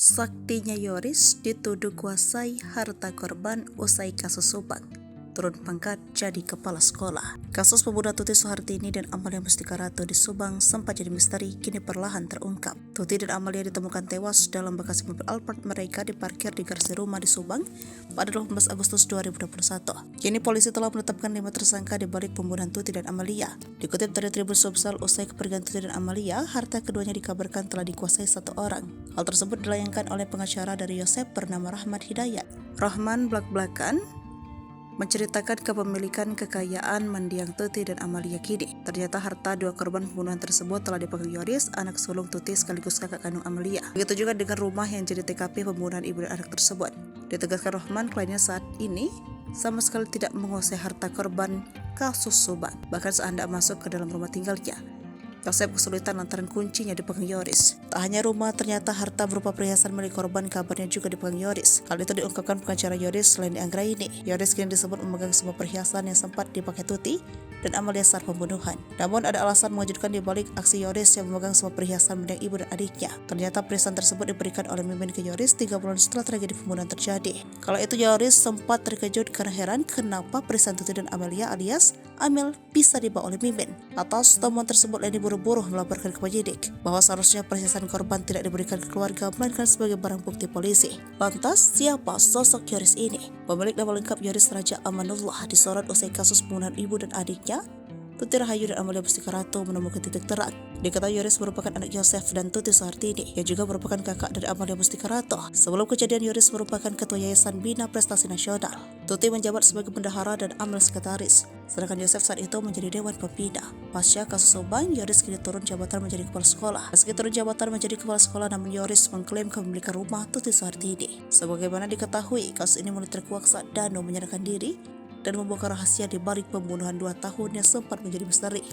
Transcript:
Saktinya Yoris dituduh kuasai harta korban usai kasus Subang. Turun pangkat jadi kepala sekolah. Kasus pembunuhan Tuti Suhartini dan Amalia Mustika Ratu di Subang sempat jadi misteri, kini perlahan terungkap. Tuti dan Amalia ditemukan tewas dalam bekas mobil Alphard mereka diparkir di garasi rumah di Subang pada 18 Agustus 2021. Kini polisi telah menetapkan 5 tersangka di balik pembunuhan Tuti dan Amalia. Dikutip dari Tribun Sumsel, usai kepergian Tuti dan Amalia, harta keduanya dikabarkan telah dikuasai satu orang. Hal tersebut dilayangkan oleh pengacara dari Yosef bernama Rahmat Hidayat. Rahman belak-belakan menceritakan kepemilikan kekayaan mendiang Tuti dan Amalia kini. Ternyata harta dua korban pembunuhan tersebut telah dipegang Yoris, anak sulung Tuti sekaligus kakak kandung Amalia. Begitu juga dengan rumah yang jadi TKP pembunuhan ibu dan anak tersebut. Ditegaskan Rahman, kliennya saat ini sama sekali tidak menguasai harta korban kasus Subang. Bahkan saat hendak masuk ke dalam rumah tinggalnya, Yosef kesulitan lantaran kuncinya dipegang Yoris. Tak hanya rumah, ternyata harta berupa perhiasan milik korban kabarnya juga dipegang Yoris. Hal itu diungkapkan pengacara Yoris selain Anggraini. Yoris kini disebut memegang semua perhiasan yang sempat dipakai Tuti dan Amalia saat pembunuhan. Namun ada alasan mengejutkan di balik aksi Yoris yang memegang semua perhiasan milik ibu dan adiknya. Ternyata perhiasan tersebut diberikan oleh Mimin ke Yoris 3 bulan setelah tragedi pembunuhan terjadi. Kala itu Yoris sempat terkejut karena heran kenapa perhiasan Tuti dan Amalia alias Amel bisa dibawa oleh Mimin. Atas temuan tersebut, Leni buru-buru melaporkan ke penyidik bahwa seharusnya perhiasan korban tidak diberikan ke keluarga melainkan sebagai barang bukti polisi. Lantas, siapa sosok Yoris ini? Pemilik nama lengkap Yoris Raja Amanullah disorot usai kasus pembunuhan ibu dan adiknya Tuti Rahayu dan Amalia Mustika Ratu menemukan titik terang. Diketahui Yoris merupakan anak Yosef dan Tuti Suhartini, yang juga merupakan kakak dari Amalia Mustika Ratu. Sebelum kejadian, Yoris merupakan ketua Yayasan Bina Prestasi Nasional. Tuti menjabat sebagai bendahara dan Amel sekretaris, sedangkan Yosef saat itu menjadi Dewan Pembina. Pasca kasus Subang, Yoris kini turun jabatan menjadi kepala sekolah. Meski turun jabatan menjadi kepala sekolah, namun Yoris mengklaim kepemilikan rumah Tuti Suhartini. Sebagaimana diketahui, kasus ini mulai terkuak saat Danu menyerahkan diri dan membuka rahasia di balik pembunuhan 2 tahun yang sempat menjadi misteri.